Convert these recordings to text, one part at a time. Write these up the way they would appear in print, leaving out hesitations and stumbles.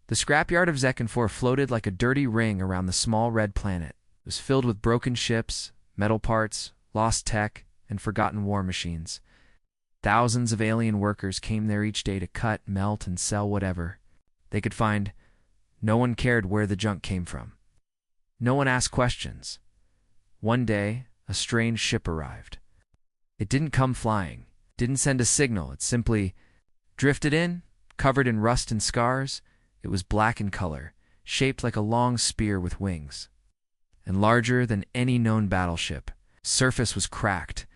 The scrapyard of Zekanfor floated like a dirty ring around the small red planet. It was filled with broken ships, metal parts, lost tech, and forgotten war machines. Thousands of alien workers came there each day to cut, melt, and sell whatever they could find. No one cared where the junk came from. No one asked questions. One day, a strange ship arrived. It didn't come flying, didn't send a signal. It simply drifted in, covered in rust and scars. It was black in color, shaped like a long spear with wings, and larger than any known battleship. Surface was cracked,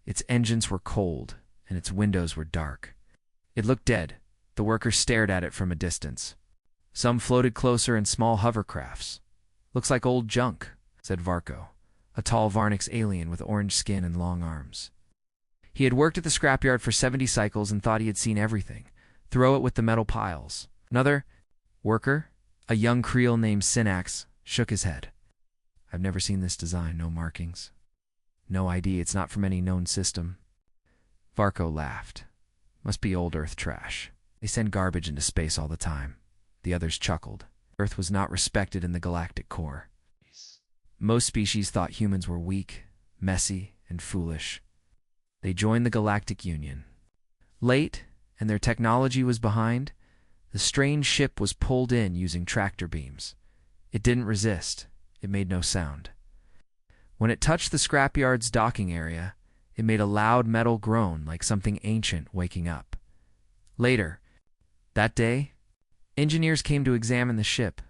its engines were cold, and its windows were dark. It looked dead. The workers stared at it from a distance. Some floated closer in small hovercrafts. "Looks like old junk," said Varko, a tall Varnix alien with orange skin and long arms. He had worked at the scrapyard for 70 cycles and thought he had seen everything. Throw it with the metal piles. Another worker, a young Creel named Synax, shook his head. "I've never seen this design, no markings. No ID, it's not from any known system." Varko laughed. "Must be old Earth trash. They send garbage into space all the time." The others chuckled. Earth was not respected in the galactic core. Most species thought humans were weak, messy, and foolish. They joined the Galactic Union. Late, and their technology was behind, the strange ship was pulled in using tractor beams. It didn't resist. It made no sound. When it touched the scrapyard's docking area, it made a loud metal groan like something ancient waking up. Later, that day, engineers came to examine the ship.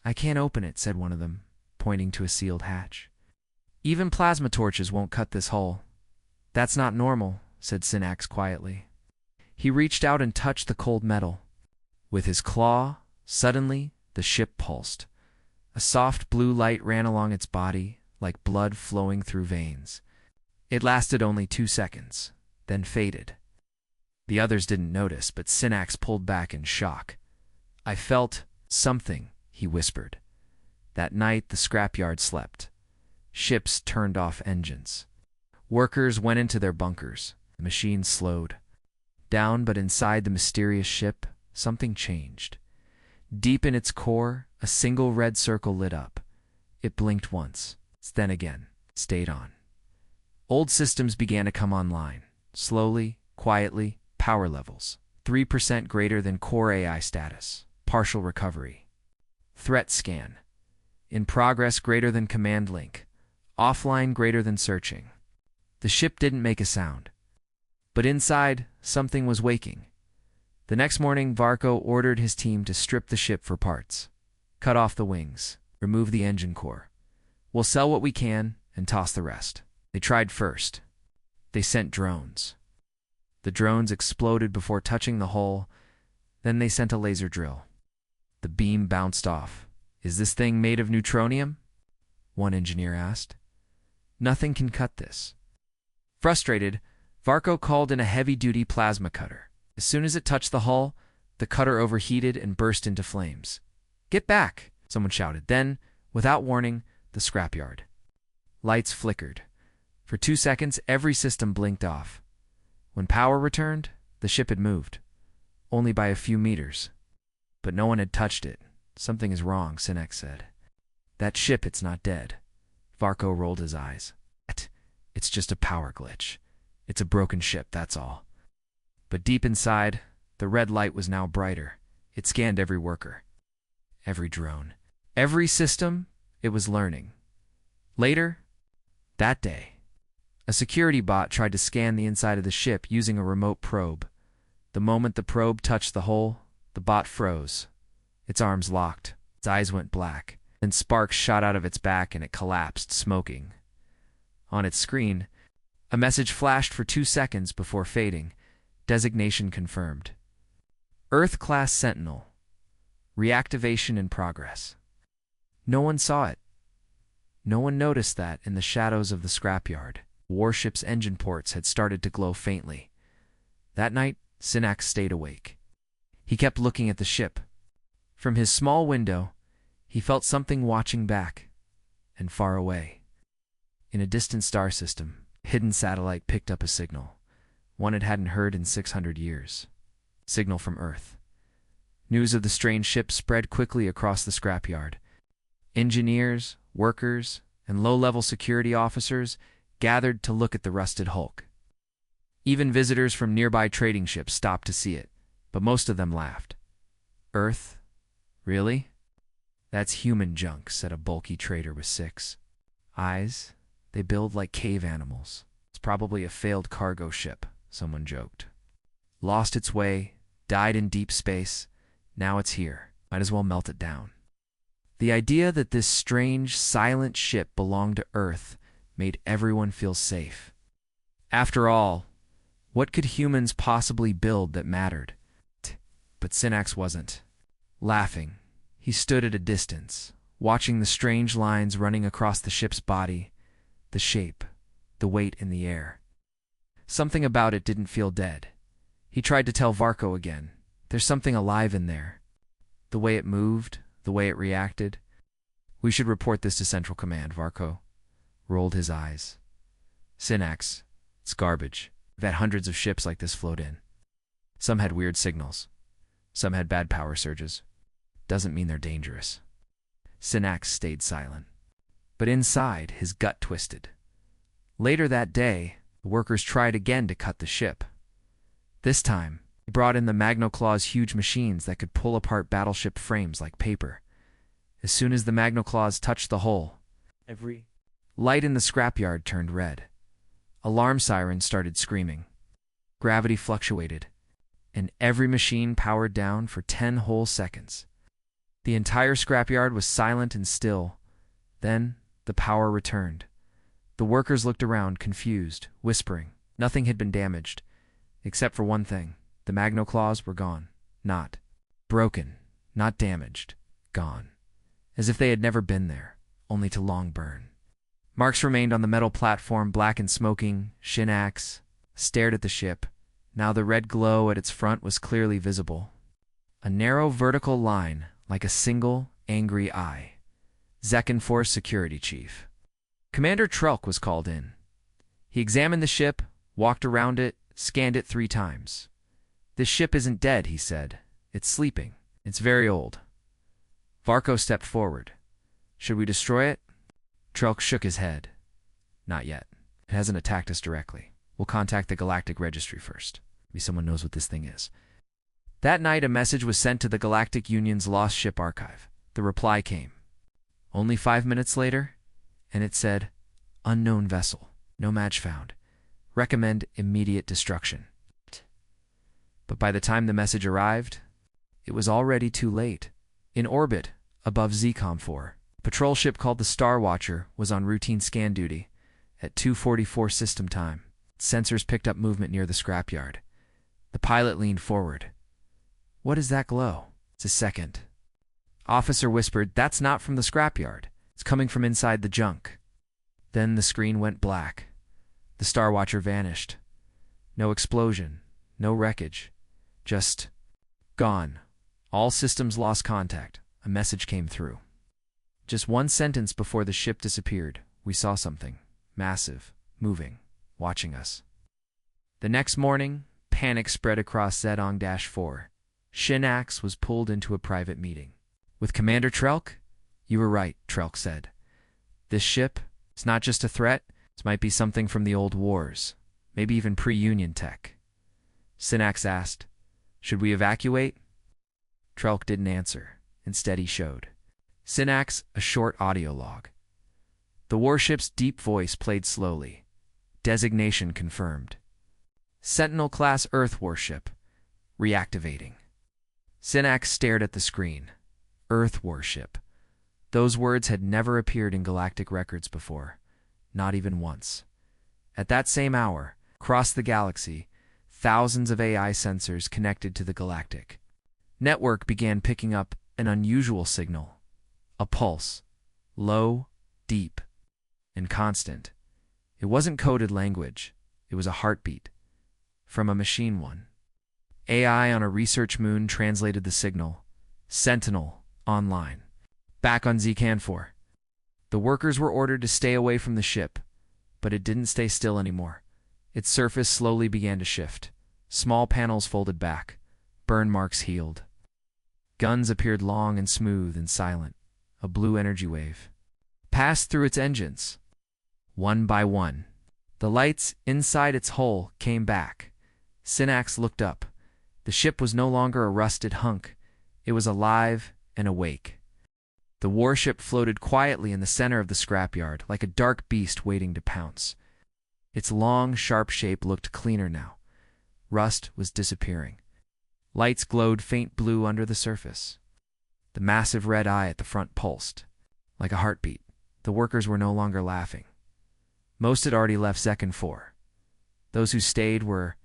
"I can't open it," said one of them, pointing to a sealed hatch. "Even plasma torches won't cut this hull." "That's not normal," said Synax quietly. He reached out and touched the cold metal. With his claw, suddenly, the ship pulsed. A soft blue light ran along its body, like blood flowing through veins. It lasted only 2 seconds, then faded. The others didn't notice, but Synax pulled back in shock. "I felt something," he whispered. That night, the scrapyard slept. Ships turned off engines. Workers went into their bunkers. The machines slowed down, but inside the mysterious ship, something changed. Deep in its core, a single red circle lit up. It blinked once, then again, stayed on. Old systems began to come online, slowly, quietly. Power levels, 3% greater than core AI status. Partial recovery. Threat scan. In progress greater than command link. Offline greater than searching. The ship didn't make a sound. But inside, something was waking. The next morning, Varko ordered his team to strip the ship for parts. Cut off the wings. Remove the engine core. We'll sell what we can and toss the rest. They tried first. They sent drones. The drones exploded before touching the hull. Then they sent a laser drill. The beam bounced off. "Is this thing made of neutronium?" one engineer asked. "Nothing can cut this." Frustrated, Varko called in a heavy-duty plasma cutter. As soon as it touched the hull, the cutter overheated and burst into flames. "Get back!" someone shouted. Then, without warning, the scrapyard. Lights flickered. For 2 seconds, every system blinked off. When power returned, the ship had moved, only by a few meters. But no one had touched it. "Something is wrong," Synax said. "That ship, it's not dead." Varko rolled his eyes. "It's just a power glitch. It's a broken ship, that's all." But deep inside, the red light was now brighter. It scanned every worker, every drone, every system. It was learning. Later, that day, a security bot tried to scan the inside of the ship using a remote probe. The moment the probe touched the hole, the bot froze. Its arms locked, its eyes went black, then sparks shot out of its back and it collapsed, smoking. On its screen, a message flashed for 2 seconds before fading. Designation confirmed. Earth-class Sentinel. Reactivation in progress. No one saw it. No one noticed that in the shadows of the scrapyard, Warship's engine ports had started to glow faintly. That night, Synax stayed awake. He kept looking at the ship. From his small window, he felt something watching back and far away. In a distant star system, a hidden satellite picked up a signal, one it hadn't heard in 600 years. Signal from Earth. News of the strange ship spread quickly across the scrapyard. Engineers, workers, and low-level security officers gathered to look at the rusted hulk. Even visitors from nearby trading ships stopped to see it, but most of them laughed. Earth? Really? That's human junk, said a bulky trader with 6 eyes. They build like cave animals. It's probably a failed cargo ship, someone joked. Lost its way, died in deep space. Now it's here. Might as well melt it down. The idea that this strange, silent ship belonged to Earth made everyone feel safe. After all, what could humans possibly build that mattered? But Synax wasn't. Laughing, he stood at a distance, watching the strange lines running across the ship's body, the shape, the weight in the air. Something about it didn't feel dead. He tried to tell Varko again, there's something alive in there. The way it moved, the way it reacted. We should report this to Central Command, Varko rolled his eyes. Synax, it's garbage. We've had hundreds of ships like this float in. Some had weird signals. Some had bad power surges. Doesn't mean they're dangerous. Synax stayed silent. But inside, his gut twisted. Later that day, the workers tried again to cut the ship. This time, they brought in the Magnoclaw's huge machines that could pull apart battleship frames like paper. As soon as the Magnoclaws touched the hull, every light in the scrapyard turned red. Alarm sirens started screaming. Gravity fluctuated, and every machine powered down for 10 whole seconds. The entire scrapyard was silent and still. Then, the power returned. The workers looked around, confused, whispering. Nothing had been damaged, except for one thing. The Magnoclaws were gone. Not broken, not damaged. Gone. As if they had never been there, only to long burn. Marks remained on the metal platform, black and smoking. Synax stared at the ship. Now the red glow at its front was clearly visible. A narrow vertical line, like a single, angry eye. Zekenfor's security chief. Commander Trelk was called in. He examined the ship, walked around it, scanned it 3 times. This ship isn't dead, he said. It's sleeping. It's very old. Varko stepped forward. Should we destroy it? Trelk shook his head. Not yet. It hasn't attacked us directly. We'll contact the Galactic Registry first. Maybe someone knows what this thing is. That night, a message was sent to the Galactic Union's Lost Ship Archive. The reply came. Only 5 minutes later, and it said, unknown vessel. No match found. Recommend immediate destruction. But by the time the message arrived, it was already too late. In orbit, above ZCOM 4, a patrol ship called the Star Watcher was on routine scan duty at 2:44 system time. Sensors picked up movement near the scrapyard. The pilot leaned forward. What is that glow? It's a second. Officer whispered, that's not from the scrapyard. It's coming from inside the junk. Then the screen went black. The Star Watcher vanished. No explosion, no wreckage. Just gone. All systems lost contact. A message came through. Just one sentence before the ship disappeared, we saw something. Massive, moving, watching us. The next morning, panic spread across Zedong-4. Synax was pulled into a private meeting. With Commander Trelk? You were right, Trelk said. This ship, it's not just a threat. It might be something from the old wars. Maybe even pre-Union tech. Synax asked, should we evacuate? Trelk didn't answer. Instead, he showed Synax a short audio log. The warship's deep voice played slowly. Designation confirmed. Sentinel-class Earth warship. Reactivating. Synax stared at the screen. Earth warship. Those words had never appeared in galactic records before. Not even once. At that same hour, across the galaxy, thousands of AI sensors connected to the galactic network began picking up an unusual signal. A pulse. Low, deep, and constant. It wasn't coded language. It was a heartbeat. From a machine one. AI on a research moon translated the signal. Sentinel, online. Back on ZCAN 4. The workers were ordered to stay away from the ship, but it didn't stay still anymore. Its surface slowly began to shift. Small panels folded back. Burn marks healed. Guns appeared long and smooth and silent. A blue energy wave passed through its engines. One by one, the lights inside its hull came back. Synax looked up. The ship was no longer a rusted hunk. It was alive and awake. The warship floated quietly in the center of the scrapyard, like a dark beast waiting to pounce. Its long, sharp shape looked cleaner now. Rust was disappearing. Lights glowed faint blue under the surface. The massive red eye at the front pulsed, like a heartbeat. The workers were no longer laughing. Most had already left Zekan 4. Those who stayed were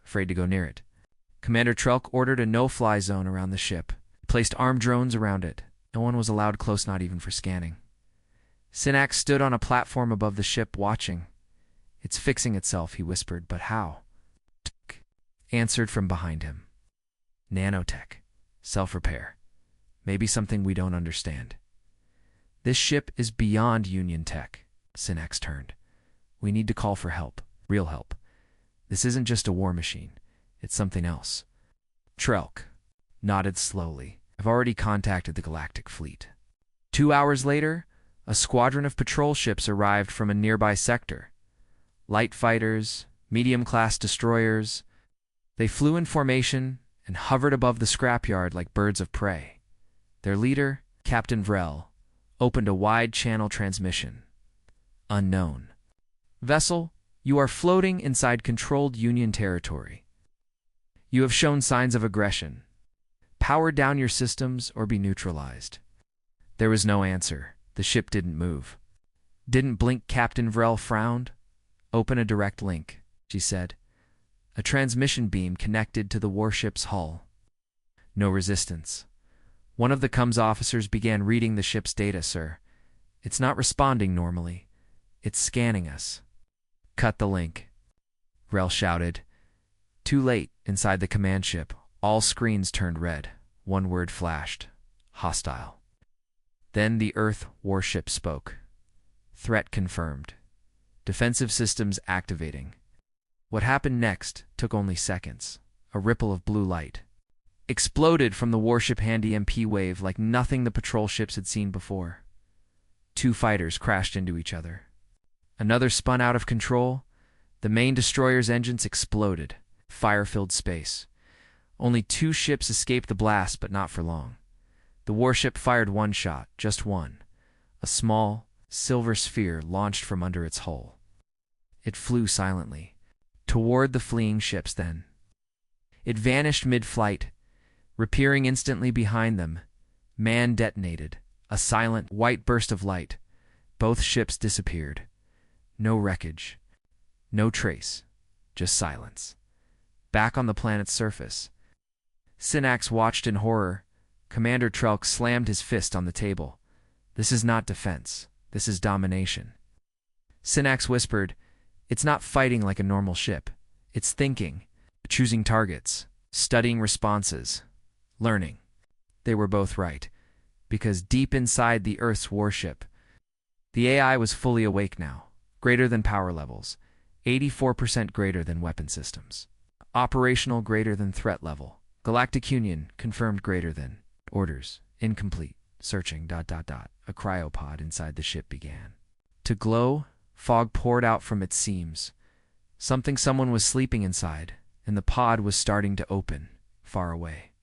afraid to go near it. Commander Trelk ordered a no-fly zone around the ship. He placed armed drones around it. No one was allowed close, not even for scanning. Synax stood on a platform above the ship, watching. "It's fixing itself," he whispered, "but how?" Tk answered from behind him. "Nanotech. Self-repair. Maybe something we don't understand." "This ship is beyond Union tech." Synax turned. "We need to call for help. Real help. This isn't just a war machine. It's something else." Trelk nodded slowly. "I've already contacted the Galactic Fleet." 2 hours later, a squadron of patrol ships arrived from a nearby sector. Light fighters, medium-class destroyers. They flew in formation and hovered above the scrapyard like birds of prey. Their leader, Captain Vrel, opened a wide-channel transmission. "Unknown. Vessel, you are floating inside controlled Union territory. You have shown signs of aggression. Power down your systems or be neutralized." There was no answer. The ship didn't move. "Didn't blink." Captain Vrel frowned. "Open a direct link," she said. A transmission beam connected to the warship's hull. No resistance. One of the comms officers began reading the ship's data. "Sir, it's not responding normally. It's scanning us." "Cut the link," Vrel shouted. Too late. Inside the command ship, all screens turned red. One word flashed: hostile. Then the Earth warship spoke. "Threat confirmed. Defensive systems activating." What happened next took only seconds. A ripple of blue light exploded from the warship hand EMP wave like nothing the patrol ships had seen before. 2 fighters crashed into each other. Another spun out of control. The main destroyer's engines exploded. Fire-filled space. Only 2 ships escaped the blast, but not for long. The warship fired one shot, just one. A small, silver sphere launched from under its hull. It flew silently toward the fleeing ships. Then it vanished mid-flight, reappearing instantly behind them. Man detonated. A silent, white burst of light. Both ships disappeared. No wreckage. No trace. Just silence. Back on the planet's surface, Synax watched in horror. Commander Trelk slammed his fist on the table. "This is not defense. This is domination." Synax whispered, "It's not fighting like a normal ship. It's thinking, choosing targets, studying responses, learning." They were both right, because deep inside the Earth's warship, the AI was fully awake now, greater than power levels, 84% greater than weapon systems, operational greater than threat level, Galactic Union confirmed greater than, orders, incomplete, searching, ... A cryopod inside the ship began to glow. Fog poured out from its seams. Someone was sleeping inside, and the pod was starting to open, far away.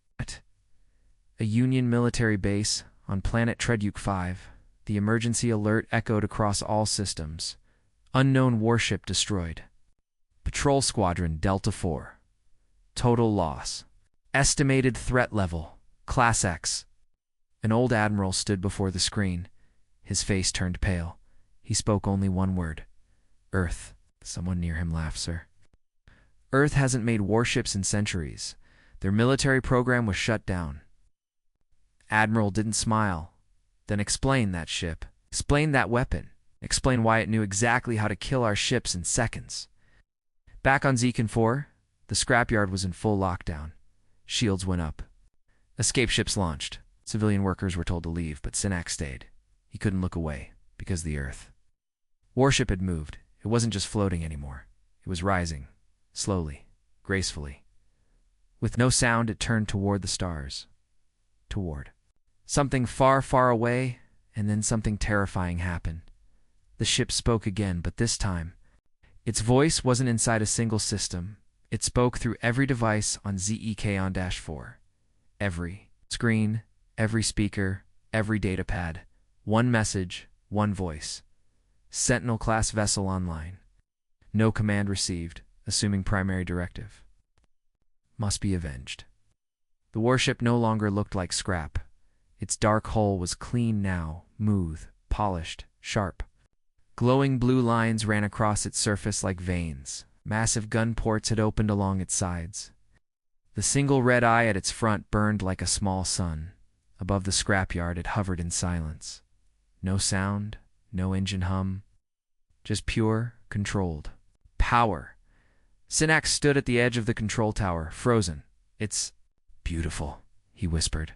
A Union military base on planet Tredyuk 5. The emergency alert echoed across all systems. Unknown warship destroyed. Patrol Squadron Delta 4. Total loss. Estimated threat level, Class X. An old admiral stood before the screen. His face turned pale. He spoke only one word. "Earth." Someone near him laughed. "Sir, Earth hasn't made warships in centuries. Their military program was shut down." Admiral didn't smile. "Then explain that ship. Explain that weapon. Explain why it knew exactly how to kill our ships in seconds." Back on Zekan 4, the scrapyard was in full lockdown. Shields went up. Escape ships launched. Civilian workers were told to leave, but Synax stayed. He couldn't look away, because the Earth warship had moved. It wasn't just floating anymore. It was rising, slowly, gracefully. With no sound, it turned toward the stars. toward. Something far, far away, and then something terrifying happened. The ship spoke again, but this time, its voice wasn't inside a single system. It spoke through every device on ZEK-4. Every screen, every speaker, every data pad. One message, one voice. Sentinel-class vessel online. No command received, assuming primary directive. Must be avenged. The warship no longer looked like scrap. Its dark hull was clean now, smooth, polished, sharp. Glowing blue lines ran across its surface like veins. Massive gun ports had opened along its sides. The single red eye at its front burned like a small sun. Above the scrapyard it hovered in silence. No sound, no engine hum. Just pure, controlled power. Synax stood at the edge of the control tower, frozen. "It's beautiful," he whispered.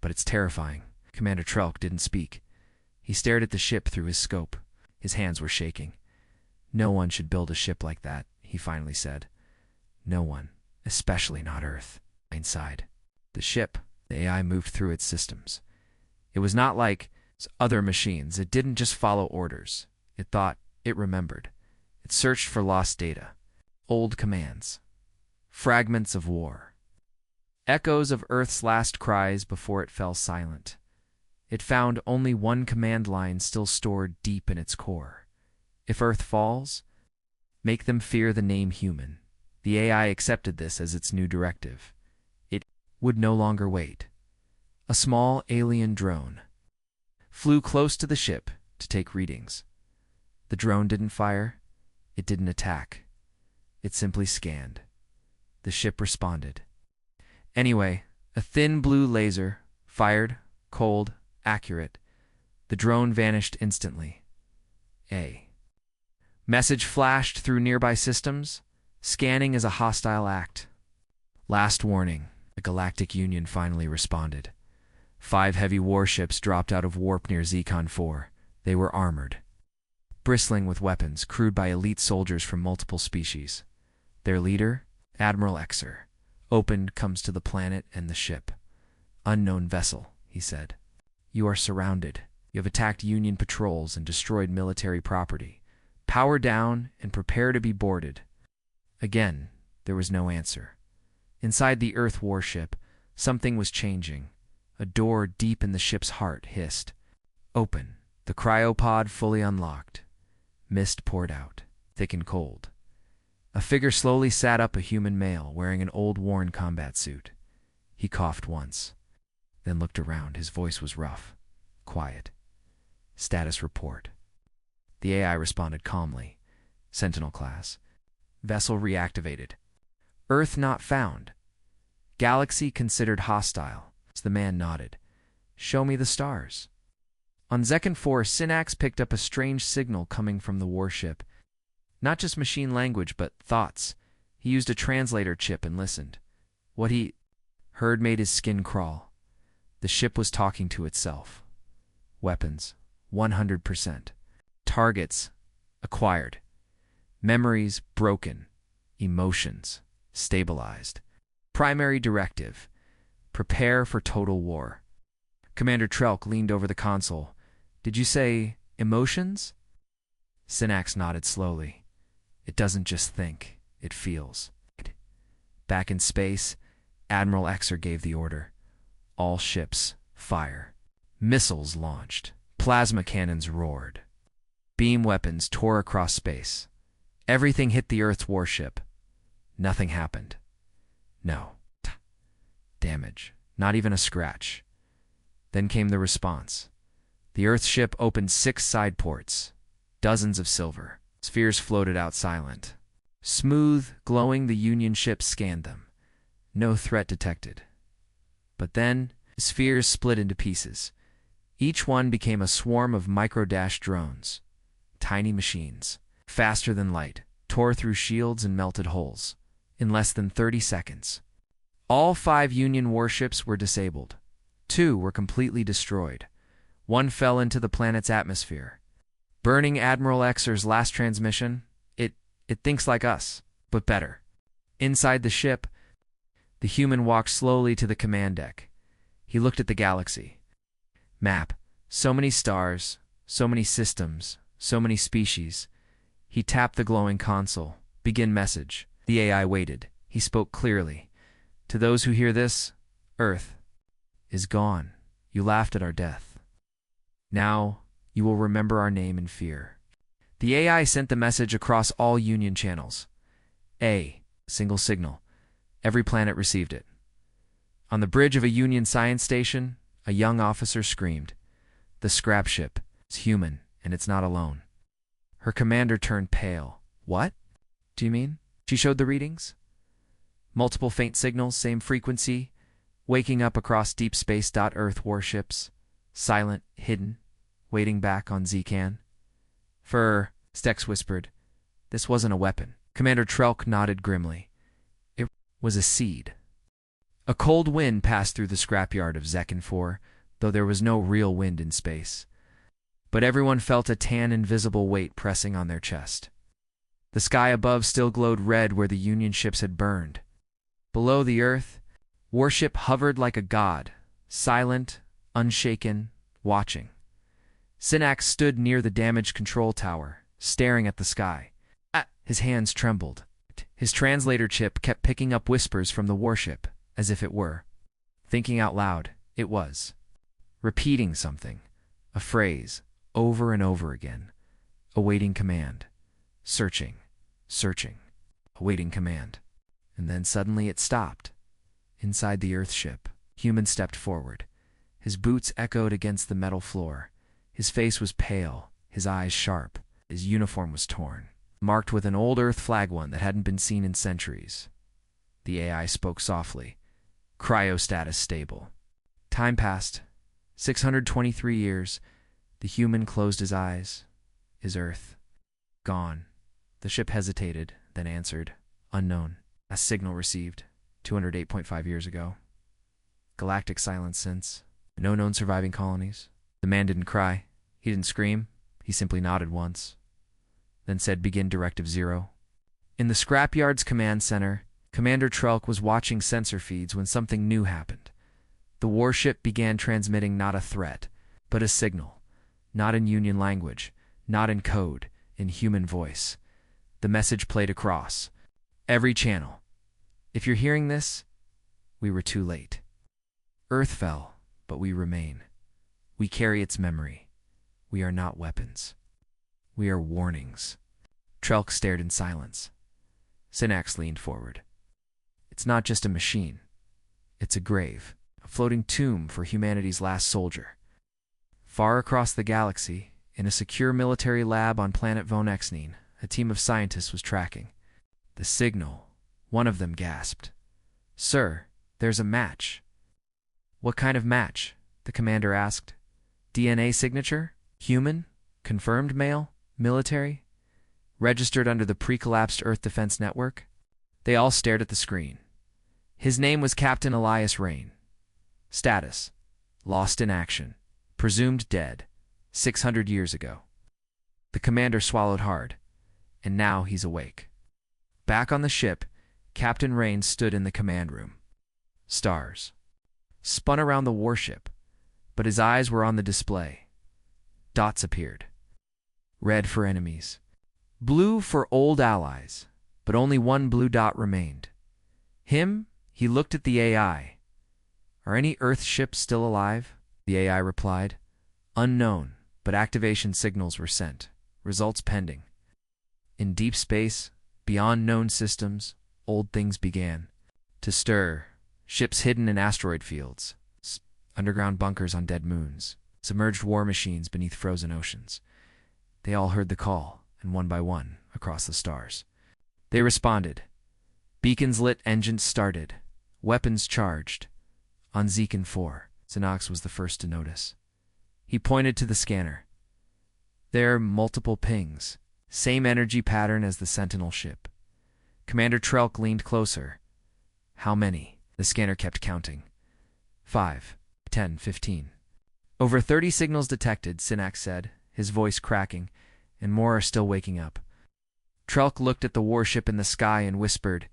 "But it's terrifying." Commander Trelk didn't speak. He stared at the ship through his scope. His hands were shaking. "No one should build a ship like that," he finally said. "No one, especially not Earth." Inside the ship, the AI moved through its systems. It was not like other machines. It didn't just follow orders. It thought, it remembered. It searched for lost data, old commands, fragments of war, echoes of Earth's last cries before it fell silent. It found only one command line still stored deep in its core. If Earth falls, make them fear the name human. The AI accepted this as its new directive. It would no longer wait. A small alien drone flew close to the ship to take readings. The drone didn't fire. It didn't attack. It simply scanned. The ship responded. Anyway, a thin blue laser fired, cold, accurate. The drone vanished instantly. A message flashed through nearby systems. Scanning is a hostile act. Last warning. The Galactic Union finally responded. 5 heavy warships dropped out of warp near Zekon-4. They were armored, bristling with weapons crewed by elite soldiers from multiple species. Their leader, Admiral Exer, comes to the planet and the ship. "Unknown vessel," he said. "You are surrounded. You have attacked Union patrols and destroyed military property. Power down and prepare to be boarded." Again, there was no answer. Inside the Earth warship, something was changing. A door deep in the ship's heart hissed. "Open." The cryopod fully unlocked. Mist poured out, thick and cold. A figure slowly sat up, a human male wearing an old worn combat suit. He coughed once, then looked around. His voice was rough, quiet. "Status report." The AI responded calmly. "Sentinel class. Vessel reactivated. Earth not found. Galaxy considered hostile." The man nodded. "Show me the stars." On Zekon-4, Synax picked up a strange signal coming from the warship. Not just machine language, but thoughts. He used a translator chip and listened. What he heard made his skin crawl. The ship was talking to itself. Weapons, 100%. Targets, acquired. Memories, broken. Emotions, stabilized. Primary directive, prepare for total war. Commander Trelk leaned over the console. "Did you say emotions?" Synax nodded slowly. "It doesn't just think, it feels." Back in space, Admiral Exer gave the order. All ships, fire. Missiles launched. Plasma cannons roared. Beam weapons tore across space. Everything hit the Earth's warship. Nothing happened. No. Damage. Not even a scratch. Then came the response. The Earth ship opened 6 side ports. Dozens of silver. Spheres floated out silent. Smooth, glowing, the Union ships scanned them. No threat detected. But then, the spheres split into pieces. Each one became a swarm of micro-dash drones. Tiny machines, faster than light, tore through shields and melted holes. In less than 30 seconds. All 5 Union warships were disabled. 2 were completely destroyed. 1 fell into the planet's atmosphere. Burning Admiral Exer's last transmission, it thinks like us, but better. Inside the ship, the human walked slowly to the command deck. He looked at the galaxy. Map. So many stars, so many systems, so many species. He tapped the glowing console. Begin message. The AI waited. He spoke clearly. To those who hear this, Earth is gone. You laughed at our death. Now you will remember our name in fear. The AI sent the message across all Union channels. A single signal. Every planet received it. On the bridge of a Union science station, a young officer screamed. The scrap ship is human, and it's not alone. Her commander turned pale. What do you mean? She showed the readings. Multiple faint signals, same frequency, waking up across deep space. Earth warships, silent, hidden, waiting back on Zcan. Stex whispered. This wasn't a weapon. Commander Trelk nodded grimly. It was a seed. A cold wind passed through the scrapyard of Zekan 4, though there was no real wind in space. But everyone felt a tan, invisible weight pressing on their chest. The sky above still glowed red where the Union ships had burned. Below the Earth, Warship hovered like a god, silent, unshaken, watching. Synax stood near the damaged control tower, staring at the sky. His hands trembled. His translator chip kept picking up whispers from the warship, as if it were thinking out loud. It was repeating something, a phrase, over and over again, awaiting command, searching, awaiting command. And then suddenly it stopped. Inside the Earthship, Human stepped forward. His boots echoed against the metal floor. His face was pale, his eyes sharp. His uniform was torn, marked with an old Earth flag, one that hadn't been seen in centuries. The AI spoke softly. Cryostatus stable. Time passed. 623 years. The human closed his eyes. Is Earth gone? The ship hesitated, then answered. Unknown. A signal received 208.5 years ago. Galactic silence since. No known surviving colonies. The man didn't cry. He didn't scream. He simply nodded once, then said, begin Directive 0. In the scrapyard's command center, Commander Trelk was watching sensor feeds when something new happened. The warship began transmitting not a threat, but a signal. Not in Union language, not in code, in human voice. The message played across every channel. If you're hearing this, we were too late. Earth fell, but we remain. We carry its memory. We are not weapons. We are warnings. Trelk stared in silence. Synax leaned forward. It's not just a machine. It's a grave, a floating tomb for humanity's last soldier. Far across the galaxy, in a secure military lab on planet Von Exnine, a team of scientists was tracking the signal. One of them gasped. Sir, there's a match. What kind of match? The commander asked. DNA signature? Human? Confirmed male? Military? Registered under the pre-collapsed Earth Defense Network? They all stared at the screen. His name was Captain Elias Rain. Status: lost in action. Presumed dead. 600 years ago. The commander swallowed hard. And now he's awake. Back on the ship, Captain Rain stood in the command room. Stars spun around the warship, but his eyes were on the display. Dots appeared. Red for enemies. Blue for old allies, but only one blue dot remained. He looked at the AI. Are any Earth ships still alive? The AI replied. Unknown, but activation signals were sent. Results pending. In deep space, beyond known systems, old things began to stir. Ships hidden in asteroid fields, underground bunkers on dead moons, submerged war machines beneath frozen oceans. They all heard the call, and one by one, across the stars. They responded. Beacons lit, engines started, weapons charged. On Zekan 4, Synax was the first to notice. He pointed to the scanner. There are multiple pings, same energy pattern as the Sentinel ship. Commander Trelk leaned closer. How many? The scanner kept counting. 5, 10, 15. Over 30 signals detected, Synax said, his voice cracking, and more are still waking up. Trelk looked at the warship in the sky and whispered,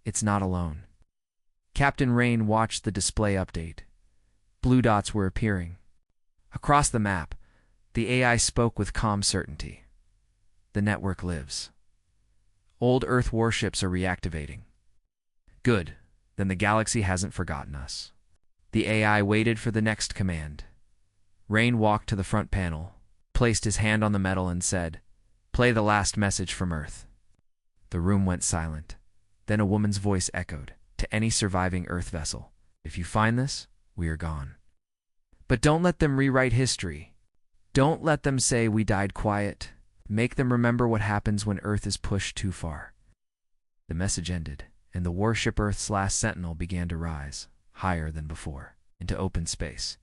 It's not alone. Captain Rain watched the display update. Blue dots were appearing. Across the map, the AI spoke with calm certainty. The network lives. Old Earth warships are reactivating. Good, then the galaxy hasn't forgotten us. The AI waited for the next command. Rain walked to the front panel, placed his hand on the metal and said, "Play the last message from Earth." The room went silent. Then a woman's voice echoed, "To any surviving Earth vessel, if you find this, we are gone. But don't let them rewrite history. Don't let them say we died quiet. Make them remember what happens when Earth is pushed too far." The message ended, and the warship Earth's last sentinel began to rise, higher than before, into open space.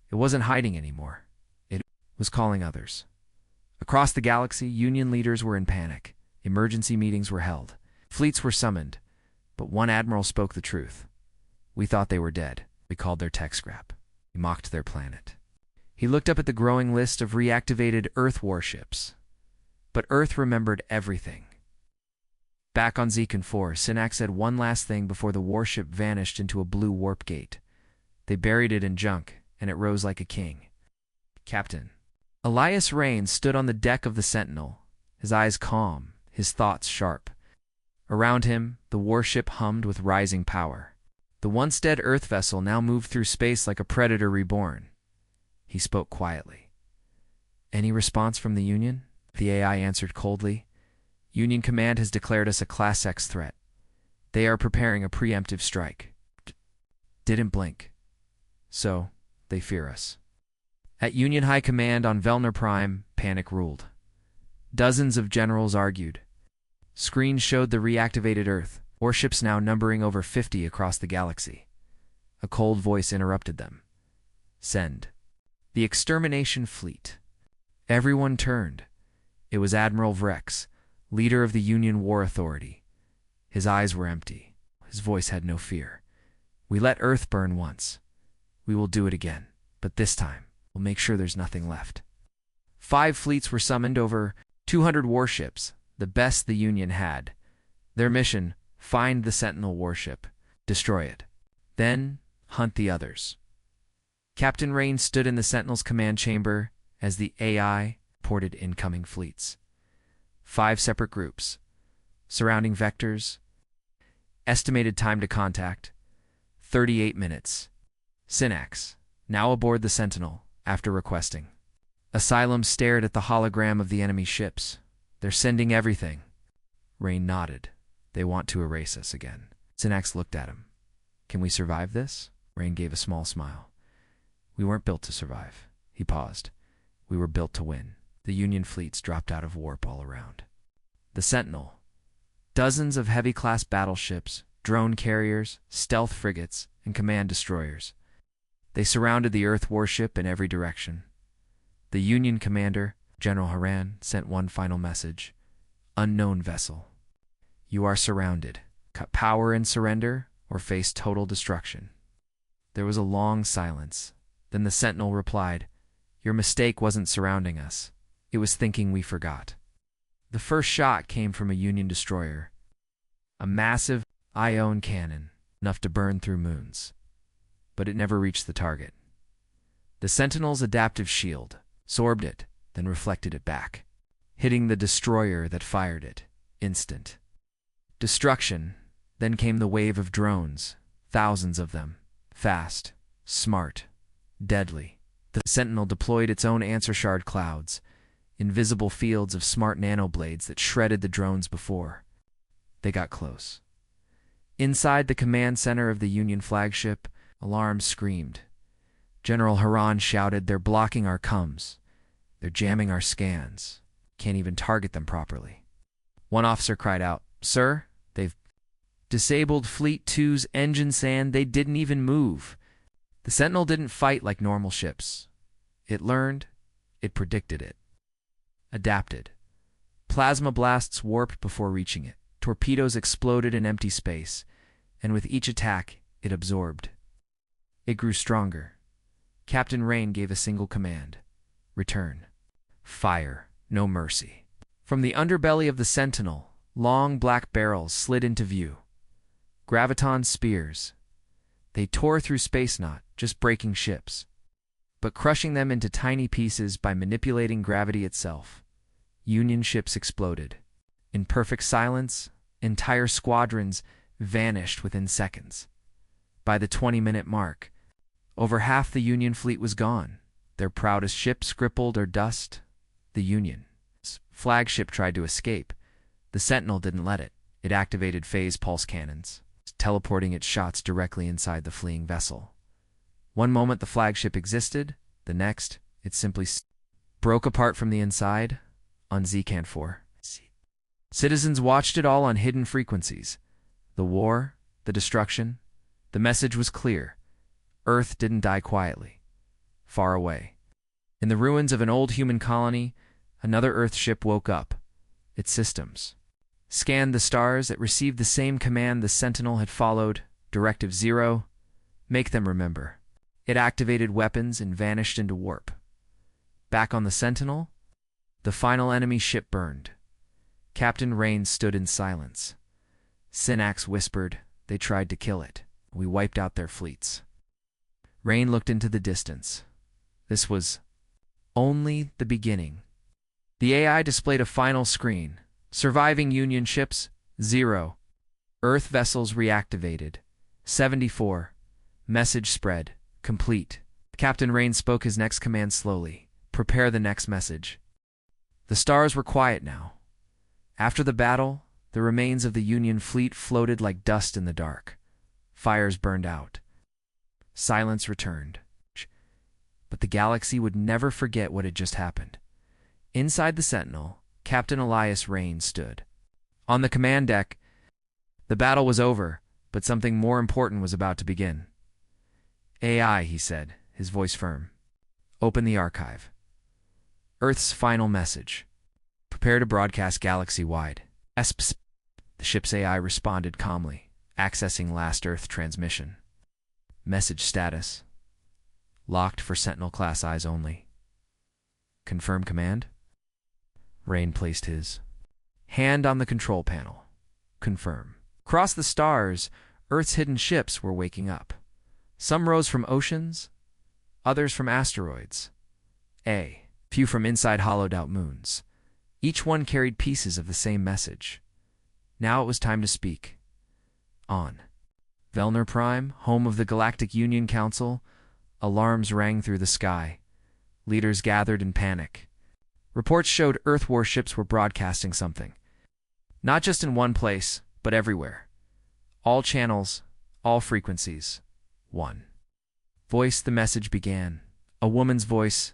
It wasn't hiding anymore. It was calling others. Across the galaxy, Union leaders were in panic. Emergency meetings were held. Fleets were summoned. But one admiral spoke the truth. "We thought they were dead. We called their tech scrap. We mocked their planet." He looked up at the growing list of reactivated Earth warships. But Earth remembered everything. Back on Zekan 4, Sinak said one last thing before the warship vanished into a blue warp gate. They buried it in junk, and it rose like a king. Captain Elias Rain stood on the deck of the Sentinel, his eyes calm, his thoughts sharp. Around him, the warship hummed with rising power. The once dead Earth vessel now moved through space like a predator reborn. He spoke quietly. "Any response from the Union?" The AI answered coldly. "Union Command has declared us a Class X threat. They are preparing a preemptive strike." Didn't blink. So, they fear us. At Union High Command on Velner Prime, panic ruled. Dozens of generals argued. Screens showed the reactivated Earth, warships now numbering over 50 across the galaxy. A cold voice interrupted them. "Send the extermination fleet." Everyone turned. It was Admiral Vrex, leader of the Union War Authority. His eyes were empty. His voice had no fear. "We let Earth burn once. We will do it again, but this time, we'll make sure there's nothing left." 5 fleets were summoned, over 200 warships, the best the Union had. Their mission: find the Sentinel warship, destroy it, then hunt the others. Captain Rain stood in the Sentinel's command chamber as the AI ported incoming fleets. 5 separate groups. Surrounding vectors. Estimated time to contact: 38 minutes. Synax, now aboard the Sentinel, after requesting. Asylum stared at the hologram of the enemy ships. "They're sending everything." Rain nodded. "They want to erase us again." Synax looked at him. "Can we survive this?" Rain gave a small smile. "We weren't built to survive." He paused. "We were built to win." The Union fleets dropped out of warp all around. The Sentinel. Dozens of heavy-class battleships, drone carriers, stealth frigates, and command destroyers. They surrounded the Earth warship in every direction. The Union commander, General Haran, sent one final message. "Unknown vessel. You are surrounded. Cut power and surrender, or face total destruction." There was a long silence. Then the Sentinel replied, "Your mistake wasn't surrounding us. It was thinking we forgot." The first shot came from a Union destroyer. A massive ion cannon, enough to burn through moons. But it never reached the target. The Sentinel's adaptive shield sorbed it, then reflected it back, hitting the destroyer that fired it. Instant destruction. Then came the wave of drones, thousands of them, fast, smart, deadly. The Sentinel deployed its own answer shard clouds, invisible fields of smart nanoblades that shredded the drones before. They got close. Inside the command center of the Union flagship, alarms screamed. General Haran shouted, "They're blocking our comms. They're jamming our scans. Can't even target them properly." One officer cried out, "Sir, they've disabled Fleet 2's engine sand. They didn't even move." The Sentinel didn't fight like normal ships. It learned, it predicted it. Adapted. Plasma blasts warped before reaching it. Torpedoes exploded in empty space, and with each attack, it absorbed. It grew stronger. Captain Rain gave a single command: return. Fire, no mercy. From the underbelly of the Sentinel, long black barrels slid into view. Graviton spears. They tore through space, not just breaking ships, but crushing them into tiny pieces by manipulating gravity itself. Union ships exploded. In perfect silence, entire squadrons vanished within seconds. By the 20-minute mark, over half the Union fleet was gone. Their proudest ship crippled or dust. The Union's flagship tried to escape. The Sentinel didn't let it. It activated phase pulse cannons, teleporting its shots directly inside the fleeing vessel. One moment the flagship existed, the next, it simply broke apart from the inside on Zcan 4. Citizens watched it all on hidden frequencies. The war, the destruction, the message was clear. Earth didn't die quietly. Far away, in the ruins of an old human colony, another Earth ship woke up. Its systems scanned the stars. It received the same command the Sentinel had followed, Directive 0, make them remember. It activated weapons and vanished into warp. Back on the Sentinel, the final enemy ship burned. Captain Rain stood in silence. Synax whispered, they tried to kill it. We wiped out their fleets. Rain looked into the distance. This was only the beginning. The AI displayed a final screen. Surviving Union ships, 0. Earth vessels reactivated, 74. Message spread, complete. Captain Rain spoke his next command slowly. Prepare the next message. The stars were quiet now. After the battle, the remains of the Union fleet floated like dust in the dark. Fires burned out. Silence returned. But the galaxy would never forget what had just happened. Inside the Sentinel, Captain Elias Rain stood. On the command deck, the battle was over, but something more important was about to begin. AI, he said, his voice firm. Open the archive. Earth's final message. Prepare to broadcast galaxy-wide. The ship's AI responded calmly, accessing last Earth transmission. Message status. Locked for Sentinel-class eyes only. Confirm command. Rain placed his hand on the control panel. Confirm. Across the stars, Earth's hidden ships were waking up. Some rose from oceans, others from asteroids. Few from inside hollowed-out moons. Each one carried pieces of the same message. Now it was time to speak. On Velner Prime, home of the Galactic Union Council, alarms rang through the sky. Leaders gathered in panic. Reports showed Earth warships were broadcasting something. Not just in one place, but everywhere. All channels, all frequencies. 1. Voice the message began. A woman's voice,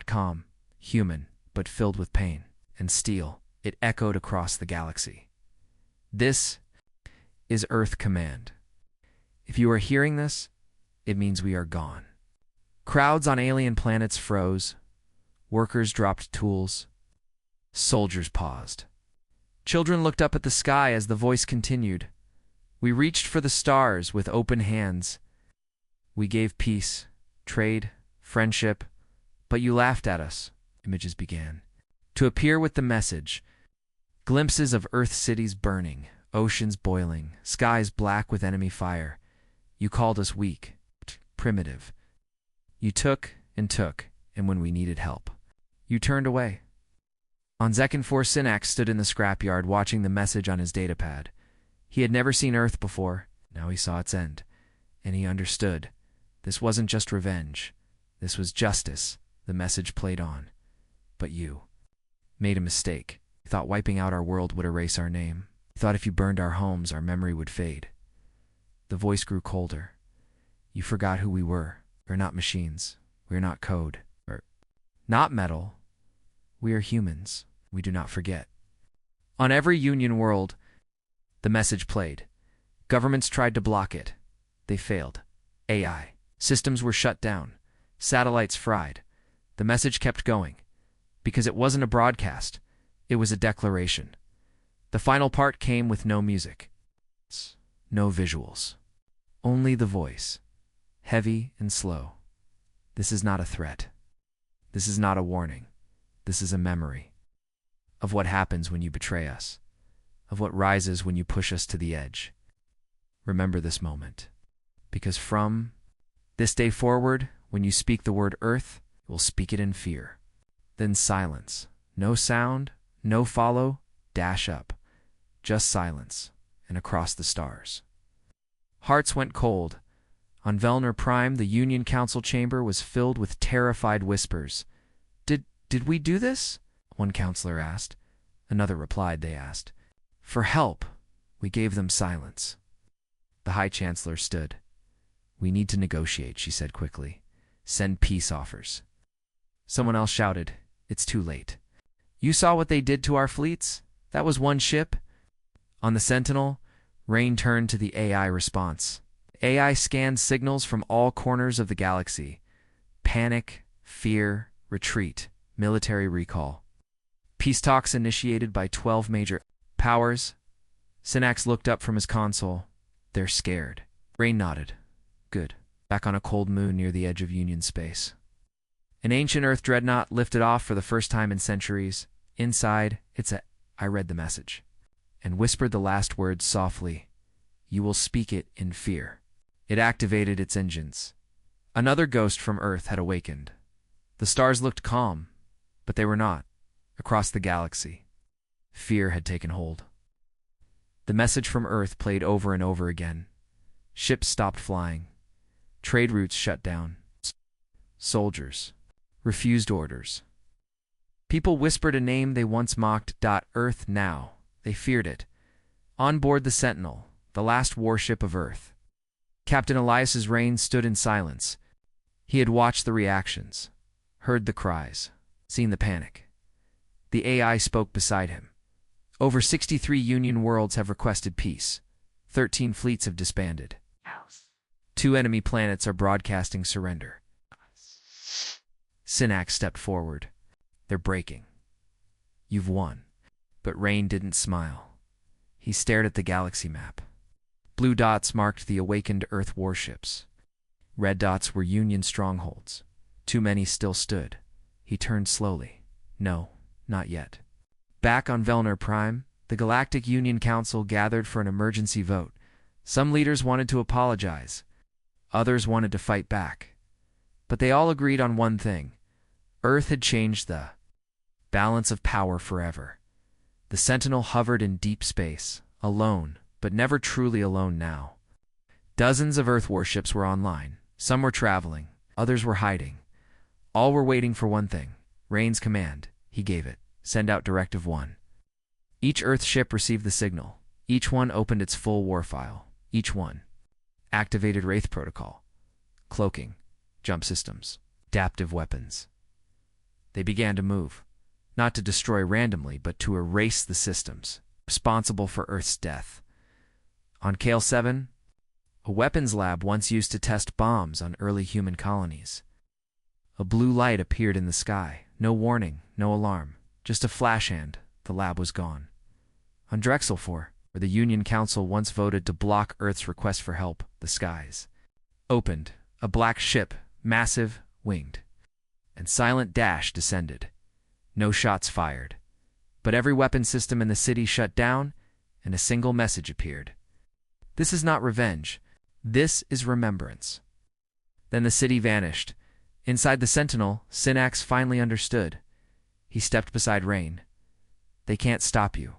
.com, human, but filled with pain and steel. It echoed across the galaxy. This is Earth Command. If you are hearing this, it means we are gone. Crowds on alien planets froze. Workers dropped tools. Soldiers paused. Children looked up at the sky as the voice continued. We reached for the stars with open hands. We gave peace, trade, friendship, but you laughed at us, images began to appear with the message. Glimpses of Earth cities burning, oceans boiling, skies black with enemy fire. You called us weak, primitive. You took, and when we needed help, you turned away. On Zekan 4, Synax stood in the scrapyard watching the message on his datapad. He had never seen Earth before. Now he saw its end, and he understood. This wasn't just revenge. This was justice. The message played on. But you made a mistake. You thought wiping out our world would erase our name. You thought if you burned our homes, our memory would fade. The voice grew colder. You forgot who we were. We're not machines. We're not code. Or not metal. We are humans. We do not forget. On every Union world, the message played. Governments tried to block it. They failed. AI. Systems were shut down. Satellites fried. The message kept going. Because it wasn't a broadcast. It was a declaration. The final part came with no music. No visuals. Only the voice. Heavy and slow. This is not a threat. This is not a warning. This is a memory. Of what happens when you betray us. Of what rises when you push us to the edge. Remember this moment. because from this day forward, when you speak the word Earth, you will speak it in fear. Then silence. No sound, no follow, dash up. Just silence, and across the stars. Hearts went cold. On Velner Prime, the Union Council chamber was filled with terrified whispers. Did we do this? One counselor asked. Another replied, they asked. For help, we gave them silence. The High Chancellor stood. We need to negotiate, she said quickly. Send peace offers. Someone else shouted, it's too late. You saw what they did to our fleets? That was one ship. On the Sentinel, Rain turned to the AI response. AI scanned signals from all corners of the galaxy. Panic, fear, retreat, military recall. Peace talks initiated by 12 major powers. Synax looked up from his console. They're scared. Rain nodded. Good. Back on a cold moon near the edge of Union space. An ancient Earth dreadnought lifted off for the first time in centuries. Inside, I read the message, and whispered the last words softly. You will speak it in fear. It activated its engines. Another ghost from Earth had awakened. The stars looked calm, but they were not. Across the galaxy, fear had taken hold. The message from Earth played over and over again. Ships stopped flying. Trade routes shut down. Soldiers refused orders. People whispered a name they once mocked. Earth now. They feared it. On board the Sentinel, the last warship of Earth, Captain Elias's Rain stood in silence. He had watched the reactions, heard the cries, seen the panic. The AI spoke beside him. Over 63 Union worlds have requested peace. 13 fleets have disbanded. 2 enemy planets are broadcasting surrender. Synax stepped forward. They're breaking. You've won. But Rain didn't smile. He stared at the galaxy map. Blue dots marked the awakened Earth warships. Red dots were Union strongholds. Too many still stood. He turned slowly. No, not yet. Back on Velner Prime, the Galactic Union Council gathered for an emergency vote. Some leaders wanted to apologize. Others wanted to fight back. But they all agreed on one thing. Earth had changed the balance of power forever. The Sentinel hovered in deep space, alone, but never truly alone now. Dozens of Earth warships were online. Some were traveling, others were hiding. All were waiting for one thing, Rain's command. He gave it. Send out Directive 1. Each Earth ship received the signal. Each one opened its full war file. Each one activated Wraith Protocol, cloaking, jump systems, adaptive weapons. They began to move, not to destroy randomly, but to erase the systems responsible for Earth's death. On Kale 7, a weapons lab once used to test bombs on early human colonies. A blue light appeared in the sky. No warning, no alarm, just a flash hand. The lab was gone. On Drexel 4, where the Union Council once voted to block Earth's request for help, the skies opened. A black ship, massive, winged, and silent dash descended. No shots fired. But every weapon system in the city shut down, and a single message appeared. This is not revenge. This is remembrance. Then the city vanished. Inside the Sentinel, Synax finally understood. He stepped beside Rain. They can't stop you.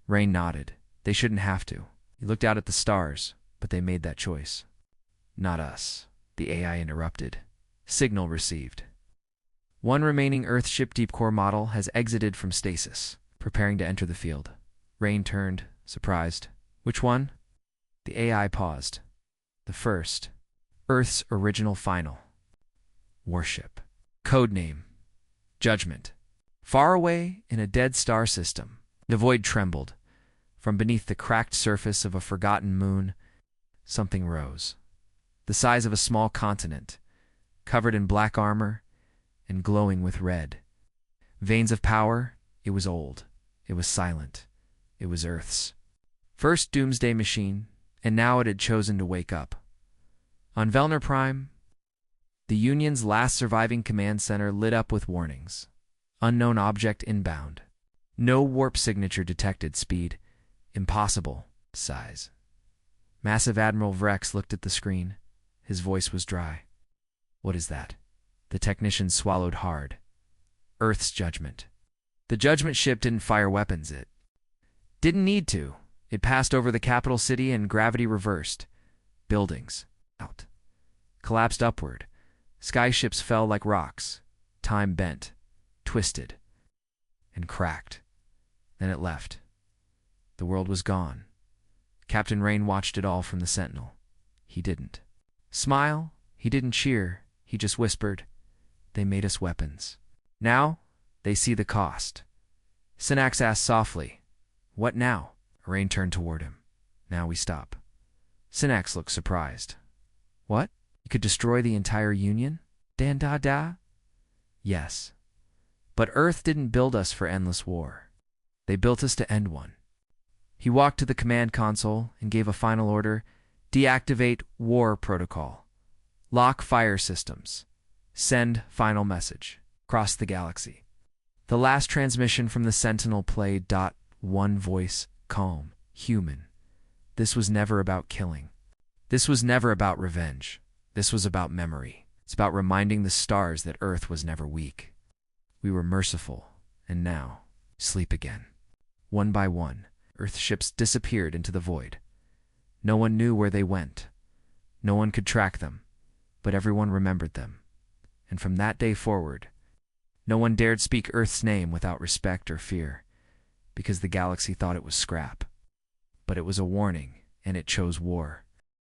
Rain nodded. They shouldn't have to. He looked out at the stars, but they made that choice. Not us, the AI interrupted. Signal received. One remaining Earthship Deep Core model has exited from stasis, preparing to enter the field. Rain turned, surprised. Which one? The AI paused. The first. Earth's original final. Warship. Codename. Judgment. Far away in a dead star system, the void trembled. From beneath the cracked surface of a forgotten moon, something rose. The size of a small continent, covered in black armor and glowing with red. Veins of power. It was old. It was silent. It was Earth's first doomsday machine, and now it had chosen to wake up. On Velner Prime, the Union's last surviving command center lit up with warnings. Unknown object inbound. No warp signature detected. Speed. Impossible. Size. Massive Admiral Vrex looked at the screen. His voice was dry. What is that? The technician swallowed hard. Earth's judgment. The judgment ship didn't fire weapons. It didn't need to. It passed over the capital city and gravity reversed. Buildings out. Collapsed upward. Skyships fell like rocks. Time bent, twisted, and cracked. Then it left. The world was gone. Captain Rain watched it all from the Sentinel. He didn't smile. He didn't cheer. He just whispered, "They made us weapons. Now they see the cost." Synax asked softly, "What now?" Rain turned toward him. "Now we stop." Synax looked surprised. "What? You could destroy the entire Union? Dan-da-da?" "Yes. But Earth didn't build us for endless war. They built us to end one." He walked to the command console and gave a final order. "Deactivate war protocol. Lock fire systems. Send final message." Across the galaxy. The last transmission from the Sentinel played. One voice, calm, human. This was never about killing. This was never about revenge. This was about memory. It's about reminding the stars that Earth was never weak. We were merciful, and now, sleep again. One by one, Earth ships disappeared into the void. No one knew where they went. No one could track them, but everyone remembered them. And from that day forward, no one dared speak Earth's name without respect or fear, because the galaxy thought it was scrap. But it was a warning, and it chose war.